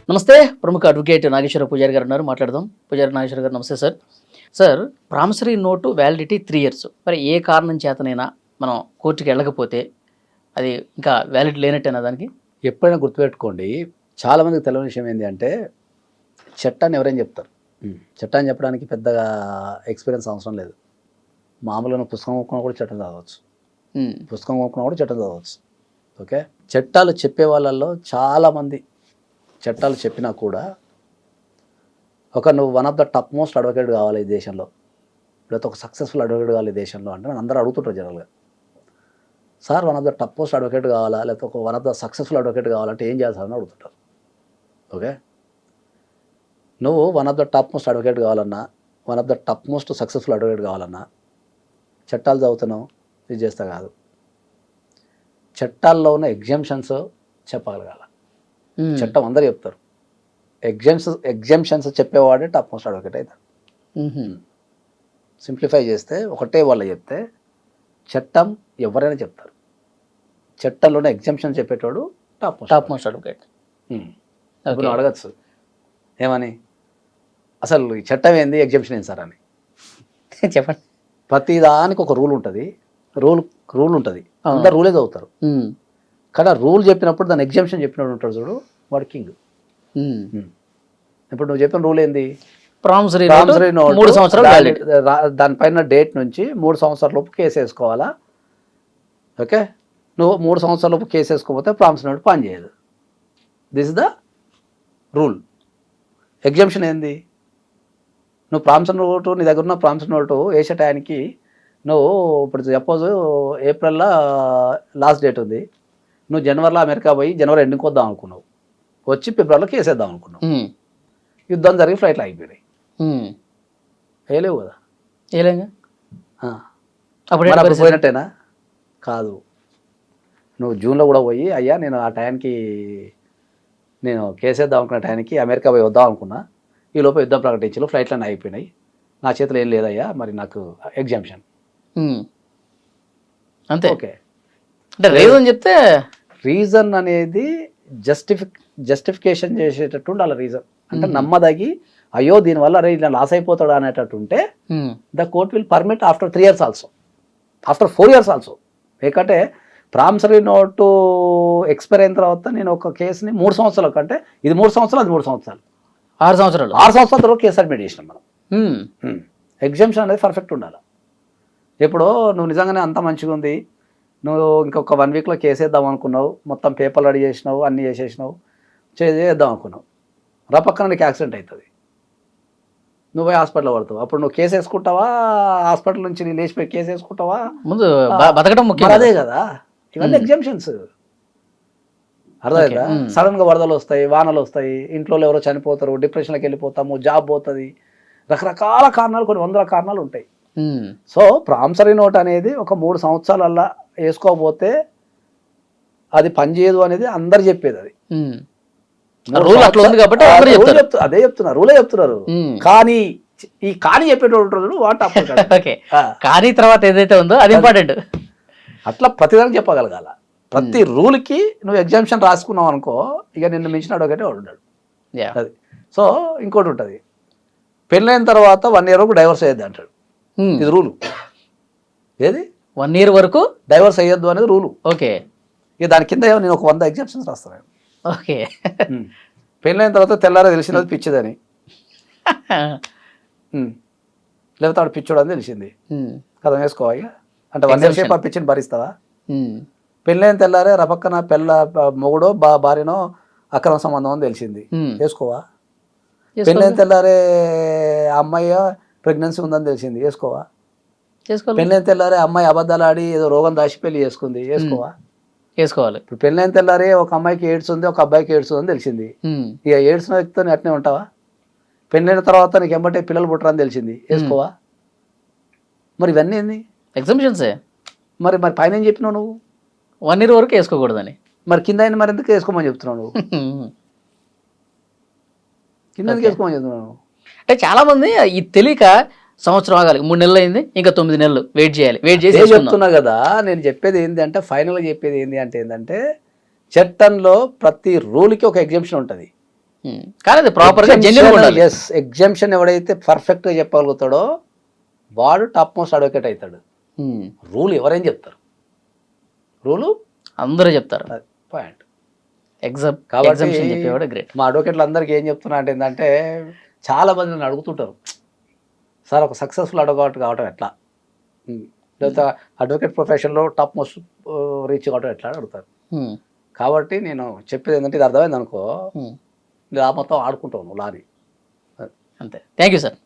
నమస్తే, ప్రముఖ అడ్వకేట్ నాగేశ్వర పూజారి గారు ఉన్నారు, మాట్లాడదాం. పూజారి నాగేశ్వర గారు నమస్తే sir. Sir, promissory note validity 3 years. మరి ఏ కారణం చేతనైనా మనం కోర్టుకి వెళ్ళకపోతే అది ఇంకా వ్యాలిడ్ లేనట్టేనా దానికి? ఎప్పుడైనా గుర్తుపెట్టుకోండి, చాలామందికి తెలియని విషయం ఏంటి అంటే చట్టాన్ని ఎవరైనా చెప్తారు. చట్టాన్ని చెప్పడానికి పెద్దగా ఎక్స్పీరియన్స్ అవసరం లేదు. మామూలుగా పుస్తకం కొనుక్కున్నా కూడా చట్టం చదవచ్చు. పుస్తకం కొనుక్కున్నా కూడా చట్టం చదవచ్చు. ఓకే, చట్టాలు చెప్పే వాళ్ళల్లో చాలామంది చట్టాలు చెప్పినా కూడా నువ్వు one of the top most advocate కావాలి ఈ దేశంలో, లేకపోతే ఒక సక్సెస్ఫుల్ అడ్వకేట్ కావాలి ఈ దేశంలో అంటే నన్ను అందరూ అడుగుతుంటారు జనరల్గా. Sir, one of the top most advocate కావాలా, లేకపోతే one of the successful advocate కావాలంటే ఏం చేయాలి సార్ అని అడుగుతుంటారు. ఓకే, నువ్వు one of the top most advocate కావాలన్నా, one of the top most successful advocate కావాలన్నా చట్టాలు చదువుతున్నావు ఇది చేస్తా కాదు, చట్టాల్లో ఉన్న ఎగ్జామ్షన్స్ చెప్పగలగాల. చట్టం అందరూ చెప్తారు, ఎగ్జామ్షన్స్ చెప్పేవాడే టాప్ మోస్ట్ అడ్వకేట్ అవుతారు. సింప్లిఫై చేస్తే ఒకటే వాళ్ళు చెప్తే చట్టం ఎవరైనా చెప్తారు. చట్టంలోనే ఎగ్జామ్షన్ చెప్పేటోడు టాప్ మోస్ట్ అడ్వకేట్. ఇప్పుడు అడగచ్చు ఏమని, అసలు ఈ చట్టం ఏంది, ఎగ్జామ్షన్ ఏంది సార్ అని. చెప్పండి. ప్రతి దానికి ఒక రూల్ ఉంటుంది, రూల్ ఉంటుంది, అందరు రూలే చదువుతారు. కానీ రూల్ చెప్పినప్పుడు దాని ఎగ్జామ్షన్ చెప్పినప్పుడు ఉంటాడు చూడు, వాడు కింగ్. ఇప్పుడు నువ్వు చెప్పిన రూల్ ఏంది, ప్రామిసరీ నోట్ 3 సంవత్సరాలు దానిపైన డేట్ నుంచి 3 సంవత్సరాల లోపు కేసు వేసుకోవాలా. ఓకే, నువ్వు 3 సంవత్సరాల లోపు కేసు వేసుకోకపోతే ప్రామిసరీ నోట్ పని చేయదు. This is the rule. Exemption ఏంది, నువ్వు ప్రామిసరీ నోటు, నీ దగ్గర ఉన్న ప్రామిసరీ నోటు వేసే టయానికి నువ్వు ఇప్పుడు సపోజ్ ఏప్రిల్లో లాస్ట్ డేట్ ఉంది, నువ్వు జనవరిలో అమెరికా పోయి జనవరి ఎండింగ్కి వద్దాం అనుకున్నావు, వచ్చి ఫిబ్రవరిలో కేసు వేద్దాం అనుకున్నావు, యుద్ధం జరిగి ఫ్లైట్లు ఆగిపోయినాయి, వేయలేవు కదా, అప్పుడు పోయినట్టేనా కాదు. నువ్వు జూన్లో కూడా పోయి అయ్యా నేను ఆ టైంకి నేను కేసు వేద్దాం అనుకున్న టైంకి అమెరికా పోయి వద్దాం అనుకున్నా, ఈ లోపు యుద్ధం ప్రకటించారు, ఫ్లైట్లన్నీ అయిపోయినాయి, నా చేతిలో ఏం లేదయ్యా, మరి నాకు ఎగ్జామ్షన్ అంతే. ఓకే, అంటే రీజన్ చెప్తే రీజన్ అనేది జస్టిఫికేషన్ చేసేటట్టు ఉండాలి. రీజన్ అంటే నమ్మదగి, అయ్యో దీనివల్ల అరే ఇలా లాస్ అయిపోతాడు అనేటట్టు ఉంటే the court will permit after 3 years also, after 4 years also. ఎందుకంటే ప్రామిసరీ నోటు ఎక్స్పైర్ అయిన తర్వాత నేను ఒక కేసుని 3 సంవత్సరాల కంటే ఇది 3 సంవత్సరాలు, అది 3 సంవత్సరాలు, 6 సంవత్సరాలు, 6 సంవత్సరాల తర్వాత కేసు అడ్మిట్ చేసినాం మనం. ఎగ్జామ్షన్ అనేది పర్ఫెక్ట్ ఉండాలి. ఇప్పుడు నువ్వు నిజంగానే అంత మంచిగా ఉంది, నువ్వు ఇంకొక 1 weekలో కేసు వేద్దాం అనుకున్నావు, మొత్తం పేపర్లు రెడీ చేసినావు, అన్నీ చేసేసినావు, చేద్దాం అనుకున్నావు, పక్కన నీకు యాక్సిడెంట్ అవుతుంది, నువ్వు పోయి హాస్పిటల్లో పడతావు, అప్పుడు నువ్వు కేసు వేసుకుంటావా, హాస్పిటల్ నుంచి నీ లేచిపోయి కేసు వేసుకుంటావా, ముందు బతకడం ముఖ్యం. అదే కదా, ఇవన్నీ ఎగ్జామ్షన్స్. అర్థమైందా? సడన్గా వరదలు వస్తాయి, వానలు వస్తాయి, ఇంట్లో ఎవరో చనిపోతారు, డిప్రెషన్లోకి వెళ్ళిపోతాము, జాబ్ పోతుంది, రకరకాల కారణాలు, కొన్ని 100 కారణాలు ఉంటాయి. సో ప్రామిసరీ నోట్ అనేది ఒక 3 సంవత్సరాలల్లా వేసుకోకపోతే అది పనిచేయదు అనేది అందరు చెప్పేది. అది రూల్ అట్లా ఉంది కాబట్టి అదే చెప్తున్నారు, రూలే చెప్తున్నారు. కానీ ఈ కానీ చెప్పేటోడు వాట్ కానీ తర్వాత ఏదైతే ఉందో అది ఇంపార్టెంట్. అట్లా ప్రతిదానికి చెప్పగలగాల. ప్రతి రూల్కి నువ్వు ఎగ్జామ్షన్ రాసుకున్నావు అనుకో, ఇక నిన్ను మించిన అడ్వకేటే వాడు ఉన్నాడు. అది. సో ఇంకోటి ఉంటుంది, పెళ్ళైన తర్వాత 1 year వరకు డైవర్స్ అయ్యేది అంటాడు, ఇది రూలు. ఏది 1 year వరకు డైవర్స్ అయ్యొద్దు అనేది రూలు. ఓకే, ఇక దాని కింద నేను ఒక 100 ఎగ్జామ్షన్స్ రాస్తాను. ఓకే, పెళ్ళైన తర్వాత తెల్లారా తెలిసినది పిచ్చిదని, లేకపోతే ఆడు పిచ్చోడు అని తెలిసింది కదా, వేసుకోవా ఇక అంటే 1 year సేపు ఆ పిచ్చిని భరిస్తావా? పెళ్ళైన తెల్లారే రపక్కన మొగుడో భార్యనో అక్రమ సంబంధం అని తెలిసింది, వేసుకోవా? పెళ్ళైన తెల్లారే అమ్మాయి ప్రెగ్నెన్సీ ఉందని తెలిసింది, వేసుకోవా? పెళ్ళైన తెల్లారే అమ్మాయి అబద్ధాలు ఆడి ఏదో రోగం దాచి పెళ్లి చేసుకుంది, వేసుకోవా? వేసుకోవాలి. ఇప్పుడు పెళ్ళైన తెల్లారే ఒక అమ్మాయికి ఎయిడ్స్ ఉంది, ఒక అబ్బాయికి ఎయిడ్స్ ఉంది అని తెలిసింది, ఇక ఎయిడ్స్ వ్యక్తితో అట్నే ఉంటావా? పెళ్ళైన తర్వాత నీకు ఎంబటే పిల్లలు పుట్టరని తెలిసింది, వేసుకోవా? మరి ఇవన్నీ ఏంది ఎగ్జామ్షన్సే. మరి పైన ఏం చెప్పినావు నువ్వు? 1 year వరకు వేసుకోకూడదని. మరి కింద అయినా మరి ఎందుకు వేసుకోమని చెప్తున్నావు నువ్వు? కింద ఎందుకు వేసుకోమని చెప్తున్నావు? అంటే చాలా మంది ఇది తెలియక సంవత్సరం ఆగాలి, 3 నెలలు అయింది, ఇంకా 9 నెలలు వెయిట్ చేయాలి, వెయిట్ చేసి చెప్తున్నా కదా. నేను చెప్పేది ఏంటి అంటే, ఫైనల్గా చెప్పేది ఏంటి అంటే ఏంటంటే, చట్టంలో ప్రతి రూల్కి ఒక ఎగ్జామ్షన్ ఉంటుంది. కానీ అది ప్రాపర్గా జెన్యున్ ఉండాలి. ఎస్, ఎగ్జామ్షన్ ఎవడైతే పర్ఫెక్ట్గా చెప్పగలుగుతాడో వాడు టాప్ మోస్ట్ అడ్వకేట్ అవుతాడు. రూల్ ఎవరేం చెప్తారు, రూలు అందరూ చెప్తారు. పాయింట్. కాబట్టి చెప్పేవాడు గ్రేట్. మా అడ్వకేట్లు అందరికీ ఏం చెప్తున్నా అంటే ఏంటంటే, చాలా మంది నన్ను అడుగుతుంటారు, సార్ ఒక సక్సెస్ఫుల్ అడ్వకేట్ కావటం ఎట్లా, లేదా అడ్వకేట్ ప్రొఫెషన్లో టాప్ మోస్ట్ రీచ్ కావటం ఎట్లా అని అడుగుతారు. కాబట్టి నేను చెప్పేది ఏంటంటే, ఇది అర్థమైంది అనుకో, లా మొత్తం ఆడుకుంటావు నువ్వు లాని. అంతే. Thank you sir.